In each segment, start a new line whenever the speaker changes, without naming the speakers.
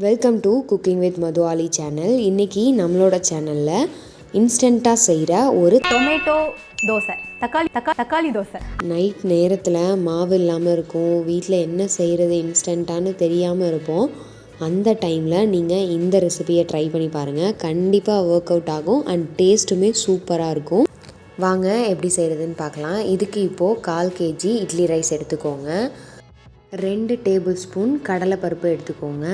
Welcome to cooking with Madhuvali channel. இன்றைக்கி நம்மளோட சேனலில் இன்ஸ்டண்ட்டாக செய்கிற ஒரு
டொமேட்டோ தோசை, தக்காளி தோசை.
நைட் நேரத்தில் மாவு இல்லாமல் இருக்கும், வீட்டில் என்ன செய்கிறது இன்ஸ்டண்ட்டானு தெரியாமல் இருப்போம். அந்த டைமில் நீங்கள் இந்த ரெசிபியை ட்ரை பண்ணி பாருங்கள். கண்டிப்பாக ஒர்க் அவுட் ஆகும் அண்ட் டேஸ்ட்டுமே சூப்பராக இருக்கும். வாங்க எப்படி செய்கிறதுன்னு பார்க்கலாம். இதுக்கு இப்போது 1/4 kg இட்லி ரைஸ் எடுத்துக்கோங்க. 2 டேபிள் ஸ்பூன் கடலைப்பருப்பு எடுத்துக்கோங்க.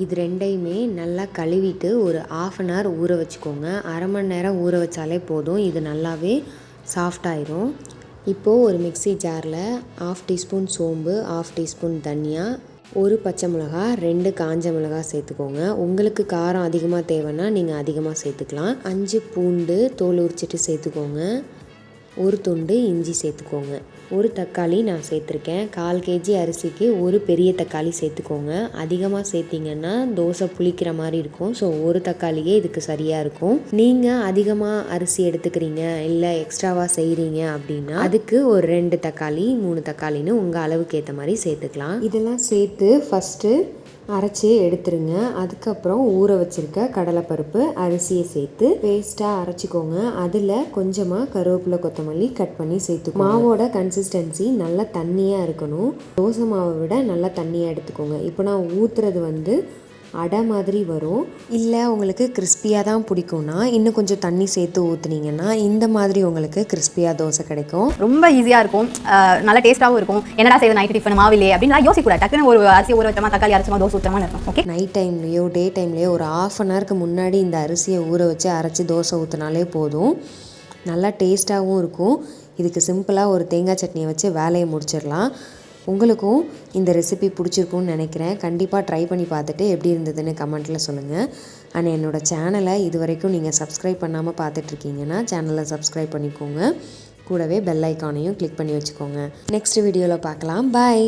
இது ரெண்டையுமே நல்லா கழுவிட்டு ஒரு 1/2 hour ஊற வச்சுக்கோங்க. அரை மணி நேரம் ஊற வச்சாலே போதும், இது நல்லாவே சாஃப்டாயிரும். இப்போது ஒரு மிக்ஸி ஜாரில் 1/2 டீஸ்பூன் சோம்பு, 1/2 டீஸ்பூன் தனியா, 1 பச்சை மிளகா, 2 காஞ்ச மிளகா சேர்த்துக்கோங்க. உங்களுக்கு காரம் அதிகமாக தேவைன்னா நீங்கள் அதிகமாக சேர்த்துக்கலாம். 5 பூண்டு தோல் உரிச்சிட்டு சேர்த்துக்கோங்க. 1 துண்டு இஞ்சி சேர்த்துக்கோங்க. 1 தக்காளி நான் சேர்த்துருக்கேன். 1/4 kg அரிசிக்கு 1 பெரிய தக்காளி சேர்த்துக்கோங்க. அதிகமாக சேர்த்திங்கன்னா தோசை புளிக்கிற மாதிரி இருக்கும். ஸோ 1 தக்காளியே இதுக்கு சரியாக இருக்கும். நீங்கள் அதிகமாக அரிசி எடுத்துக்கிறீங்க இல்லை எக்ஸ்ட்ராவாக செய்கிறீங்க அப்படின்னா அதுக்கு ஒரு 2 தக்காளி 3 தக்காளின்னு உங்கள் அளவுக்கு ஏற்ற மாதிரி சேர்த்துக்கலாம். இதெல்லாம் சேர்த்து ஃபஸ்ட்டு அரைச்சி எடுத்துருங்க. அதுக்கப்புறம் ஊற வச்சுருக்க கடலைப்பருப்பு, அரிசியை சேர்த்து பேஸ்ட்டாக அரைச்சிக்கோங்க. அதில் கொஞ்சமாக கருவேப்பிலை, கொத்தமல்லி கட் பண்ணி சேர்த்துக்கோங்க. மாவோட கன்சிஸ்டன்சி நல்லா தண்ணியாக இருக்கணும். தோசை மாவை விட நல்லா தண்ணியாக எடுத்துக்கோங்க. இப்போ நான் ஊற்றுறது அடை மாதிரி வரும். இல்லை உங்களுக்கு கிறிஸ்பியாக தான் பிடிக்கும்னா இன்னும் கொஞ்சம் தண்ணி சேர்த்து ஊற்றுனீங்கன்னா இந்த மாதிரி உங்களுக்கு கிறிஸ்பியாக தோசை கிடைக்கும்.
ரொம்ப ஈஸியாக இருக்கும், நல்லா டேஸ்ட்டாகவும் இருக்கும். என்னடா செய்வது நைட் டிஃபன் மாவிலே அப்படின்னு நான் யோசிக்கூடாது. டக்குன்னு ஒரு அரிசி ஊற வச்சமா, தக்காளி அரைச்சமா, தோசை ஊற்றமா இருக்கும். ஓகே,
நைட் டைம்லேயோ டே டைம்லேயோ ஒரு 1/2 hour முன்னாடி இந்த அரிசியை ஊற வச்சு அரைச்சி தோசை ஊற்றினாலே போதும். நல்லா டேஸ்ட்டாகவும் இருக்கும். இதுக்கு சிம்பிளாக ஒரு தேங்காய் சட்னியை வச்சு வேலையை முடிச்சிடலாம். உங்களுக்கும் இந்த ரெசிபி பிடிச்சிருக்குன்னு நினைக்கிறேன். கண்டிப்பாக ட்ரை பண்ணி பார்த்துட்டு எப்படி இருந்ததுன்னு கமெண்ட்டில் சொல்லுங்கள். அண்ட் என்னோடய சேனலை இது வரைக்கும் நீங்கள் சப்ஸ்கிரைப் பண்ணாமல் பார்த்துட்ருக்கீங்கன்னா சேனலை சப்ஸ்கிரைப் பண்ணிக்கோங்க. கூடவே பெல் ஐக்கானையும் கிளிக் பண்ணி வச்சுக்கோங்க. நெக்ஸ்ட் வீடியோவில் பார்க்கலாம். பாய்.